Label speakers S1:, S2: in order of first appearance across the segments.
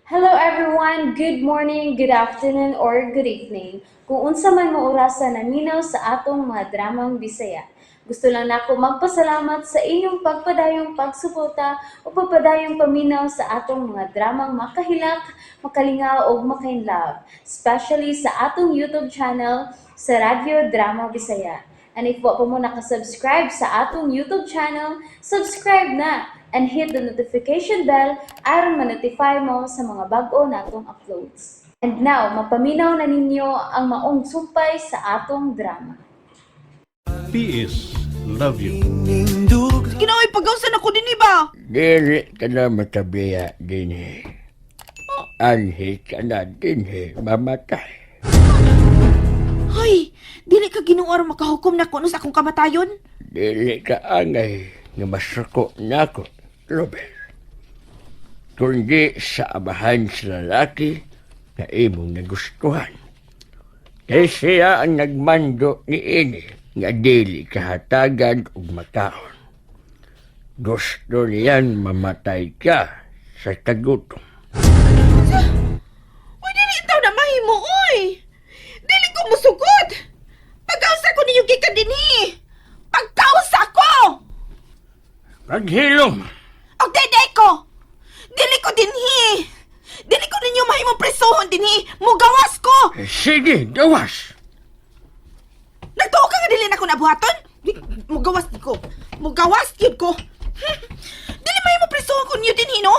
S1: Hello everyone, good morning, good afternoon, or good evening. Kung unsa man mo orasan naminaw sa atong mga dramang Bisaya. Gusto lang nako magpasalamat sa inyong pagpadayong pagsuporta o pagpadayong paminaw sa atong mga dramang makahilak, makalingaw o makainlove, especially sa atong YouTube channel sa Radyo Drama Bisaya. And if wa pa mo nakasubscribe sa atong YouTube channel, subscribe na and hit the notification bell aron ma-notify mo sa mga bag-o natong uploads. And now, mapaminaw na ninyo ang maong sumpay sa atong drama.
S2: PS, love you.
S3: Ginaoy pagawsan ako din ba?
S4: Dili ka na matabiya din Anhi ka na din mamatay.
S3: Hay, dili ka ginuor makahukom na kuno sa akong kamatayon?
S4: Dili ka angay nga masuko na ako, Robert. Kundi sa abahan sa lalaki na imong nagustuhan. Kaya siya ang nagmando ni ini nga dili kahatagan ug makaon. Gusto niyan mamatay ka sa kagutom.
S3: Uy, dili itaw na mahimo, oy! Dili ko musugod! Pagkausa ko ninyo gikan dinhi! Pagkausa ko!
S4: Paghilom!
S3: Og dede ko! Dili ko dinhi! Dili ko ninyo mahimong presohon dinhi! Mugawas ko!
S4: Sige, gawas!
S3: Nagtuo ka nga dili na ko nabuhaton? Mugawas di ko! Mugawas yun ko! Dili mahimong presohon ko ninyo dinhi, no?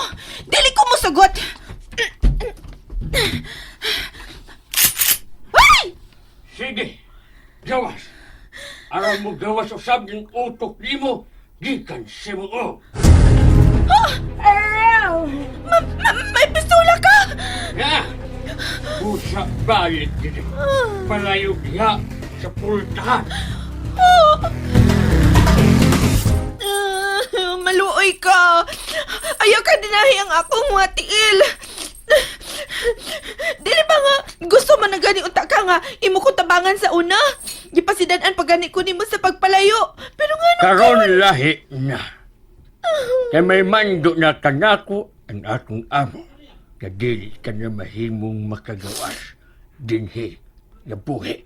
S3: Dili ko musugot! Ay!
S4: Sige, gawas! Araw mo gawas usab ng utok nimo gikan sa mo.
S3: May pistola ka!
S4: Ya! Usa balik dito. Palayo diha sa pultahan.
S3: Maluoy ka! Ayaw ka dinahi ang akong mga tiil! Dili ba nga gusto man na gani unta ka nga imo ko tabangan sa una? Gipasidan-an pagani ko nimo sa pagpalayo. Pero nga
S4: Karon lahi na. Kay may mando na kanako ang akong amo. Kadili ka na mahimong makagawas. Dinhi na buhi.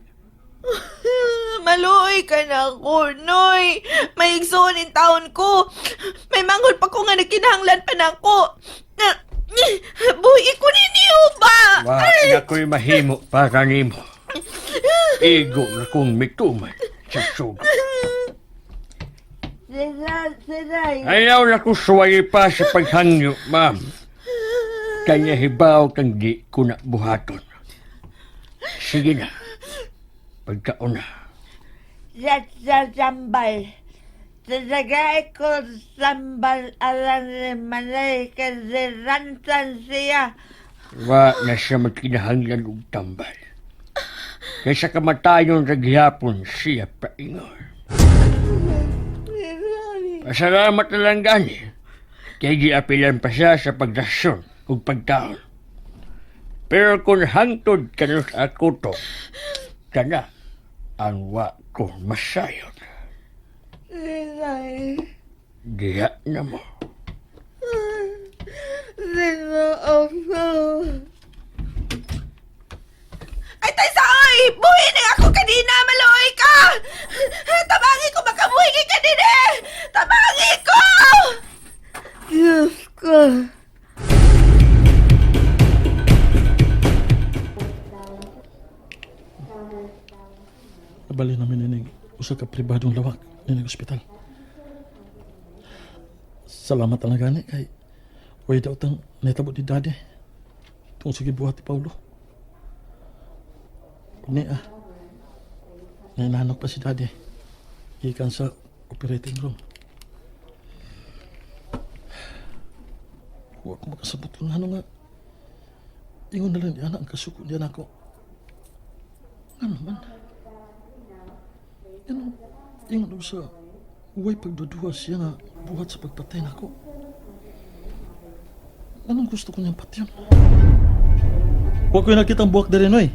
S3: Maluoy ka na ko, Noy. May igsoon in taon ko. May mangol pa ko nga nagkinahanglan pa na ko. Buhi ko ninyo ba?
S4: Wa na ko'y mahimo para nimo. Igo na kong mituman sa sugo. Ayaw na ko suway pa sa paghangyo, ma'am. Kanya hibaw kang di ko na buhaton. Sige na. Pagkauna.
S5: Sa sambal. Sasagay ko sambal alam ni Manay kasi rantan siya.
S4: Wa na siya magkinahanglan og tambal. Kaysa kamatayon sa gihapon siya paingon. Pasalamat na lang gani. Kaya giapilan pa siya sa pagdasyon ug pagtaon. Pero kung hangtod ka na sa akuto, kana ang wa ko masayon. Diya na mo.
S3: Ay, tay saoy! Buhi na ako kanina! Maluoy ka! Tabangi ko makabuhi ka kanina! Tabangi ko!
S5: Diyos ko.
S2: Nabali namin nining usa ka pribadong lawak nining ospital. Salamat na gani kay way daw tang netabo ni Dade. Tung sige buhat ni Paulo. Ni nanok pa si Dade. Ikan sa operating room. Huwag ko makasabot kung ano nga. Ingon na lang yan ang kasuko niyan ako. Ano man? Yan ingon sa huwag pagduduwa siya nga buhat sa pagpatay na ako. Anong gusto ko niyang patyon? Huwag ko yung nakitang buwak na rin, oy.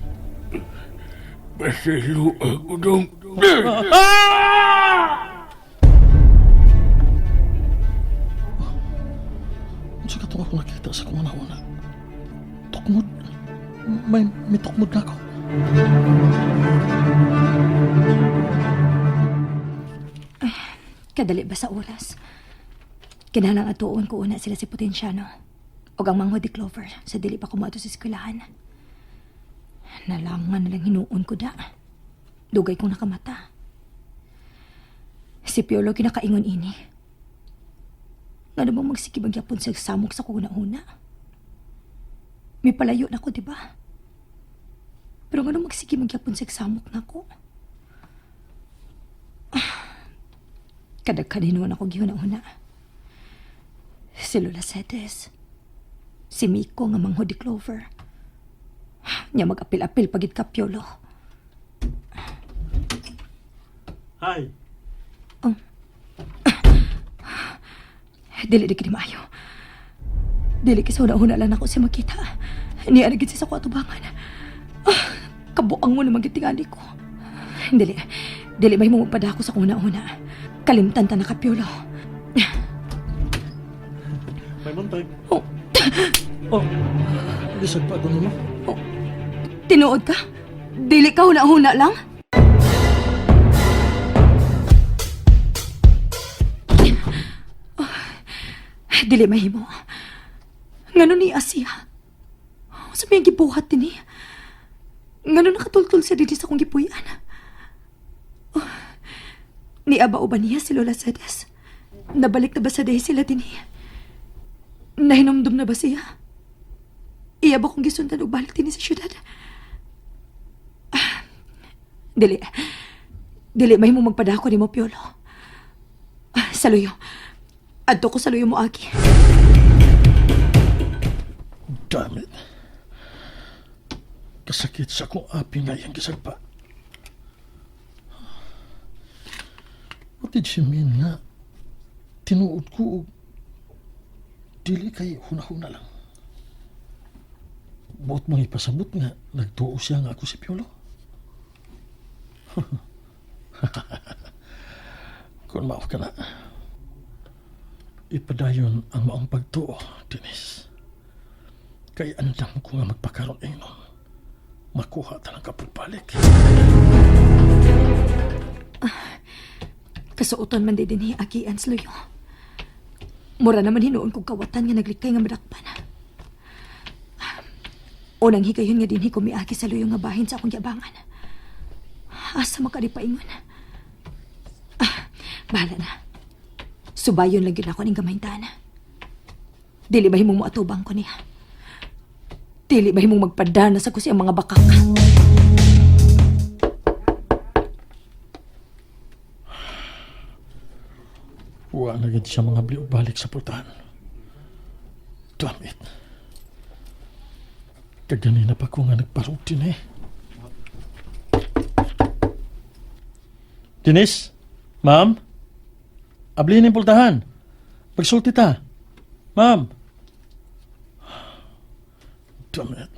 S4: Basilo ako dong.
S2: Ano sa katong ako nakita sa kung una-una? Tukmod. May tukmod na ako.
S6: Kadali ba sa oras? Kinahanglan atuon ko una sila si Potensyano o ang manghod di Clover sa dili pa kumato sa eskwelahan. Nalangan na lang hinuon ko da. Dugay kong nakamata. Si Piolo kinakaingon ini. Nga naman magsikibagyapon sa samok sa kuna-una. May palayo na ko, di ba? Pero nga naman magsikibagyapon sa samok na ko. Kadag-kaninuan ako gihuna-una. Si Lola Cetes. Si Miko nga manghod di Clover. Nya mag-apil-apil pagit ka, Piolo.
S2: Hi.
S6: Dili di kini maayo. Dili kasi una-una lang ako siya makita. Niya nagit siya sa kuatubangan. Kabuang mo naman gitingali ko. Dili may mo magpadako sa una-una. Kalimtan ta na ka, Piolo.
S2: May bantay.
S6: Oh,
S2: Oh, lisag pa ako nimo.
S6: tinuod ka? Dili ka una-una lang? Dili mahimo. Ngano ni Asia? Sa may gibuhat din eh. Ngano nakatultul sa dili sa kong gipuyan? Niabao ba niya si Lola Cedes? Nabalik na ba sa day sila din eh? Nahinomdom na ba siya? Iya ba kong gisundan o balik din sa syudad? Dili. Dili mahimo magpadako ni mo, Piolo. Saluyo. Adto ko saluyo mo, Aki.
S2: Damn it. Kasakit sa akong api nga iyang gisagpa. What did she mean nga? Tinuod ko og dili kay hunahuna lang. Buot mga ipasabot nga nagtuo siya nga ako si Piolo. Kung mao ka na, ipadayon ang maong pagtuo, Denise. Kay andam ko nga magpakaroon inon. Makuha talang kapagbalik.
S6: Kasuoton man din ni Aki Ansloyo. Mura naman hinuon kong kawatan nga naglikay nga madakpan. Unang higayon nga din kumiaki sa luyo nga bahin sa akong yabangan. Asa makalipaingon. Bahala na. Subayon lang yun ako ng gamayintaan. Dili ba himong moatubang ko niya? Dili ba himong magpadana sa kusi ang mga bakak?
S2: Wa na gid siya mga bliog balik sa putahan. Damn it. Kaganina pa ko nga nagparutin eh. Denise? Ma'am? Ablihin yung pultahan. Pagsulti ta. Ma'am? Damn it.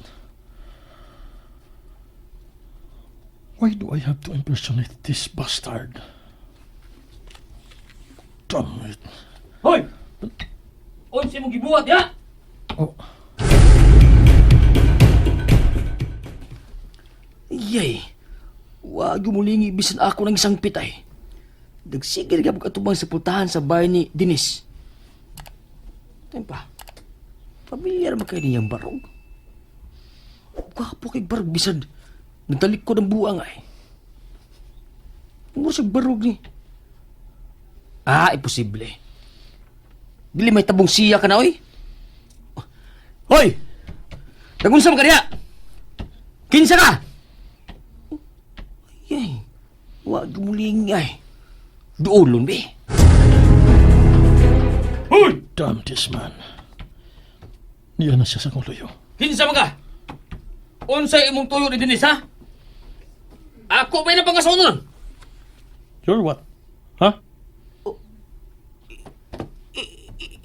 S2: Why do I have to impersonate this bastard? Damn it.
S7: Hoy! Unsi mo gibuhat, ya?
S2: Oh,
S7: Yay! Wag mulingi bisan ako ng isang pitay. Dagsigil ka atubang sa pultahan sa bahay ni Denise. Tempa, pamilyar ba kayo niyang barog? Gwapo kay barog bisan. Nagtalik ko ng buang ay. Ano sa barog ni? Imposible. Dili may tabong siya ka na, oy. Hoy! Nagunsam ka niya! Kinsa ka! Ay, wag muling ay. Duolon, be. Hoy!
S2: damn this man. Niya na siya sa kuluyo.
S7: Kinsa man ka? Unsay imong tuyo ni Denise, ha? Ako ba na pangasonon?
S2: You're what? Huh?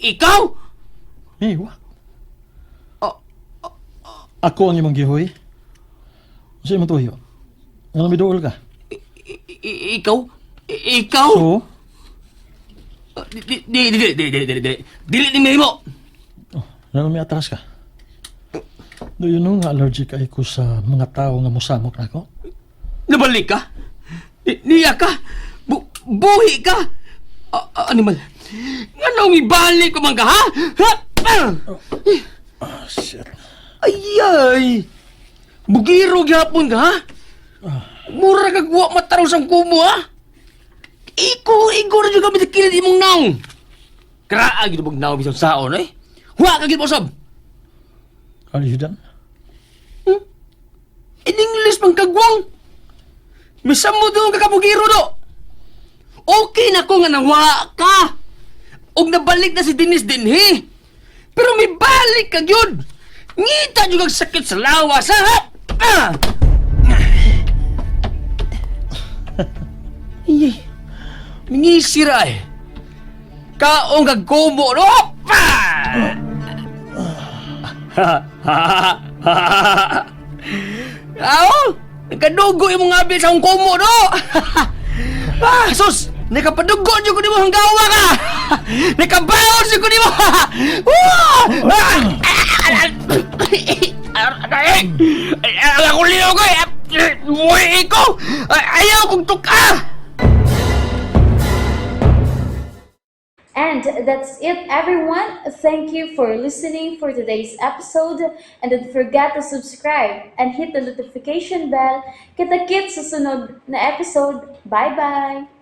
S7: Ikaw?
S2: Hey, what? Ako ang imong gihoy? Sa imong tuyo? Ano bidool ka?
S7: Ikaw? Ikaw?
S2: So?
S7: Dili ni mo.
S2: Oh, ano may atras ka? Do you know nga allergic ay ko sa mga tao nga mosamok na ko?
S7: Nabalik ka? Niya ka? Buhi ka? Animal. Nga nang ibalik ko man ka, ha?
S2: Shit.
S7: Ay! Bugiro gyapon ka, ha? Mura kagwa mataraw sang kumo, ha? Iko na juga bisa kilid imong naong. Kraa gitu bag naong bisang saon, eh? Huwa ka gito sab.
S2: Are you done?
S7: In English pang kagwang. Misam mo doon kakabugiro do. Okay na ko nga nangwa ka. Og nabalik na si Dennis din, he. Pero may balik ka yun. Ngita juga sakit sa lawas, ha? Iye. Mingisira eh. Kaong gagkumo, no? Aw! Nagkadugo yung mga abil sa akong kumo, no? Sus! Nakapadugo dyan ko di mo hanggawa ka! Nakabaon dyan ko di mo! Ako liyaw ko eh! Buhay ko! Ayaw kong tuka!
S1: And that's it, everyone. Thank you for listening for today's episode. And don't forget to subscribe and hit the notification bell. Kita-kits sa sunod na episode. Bye-bye!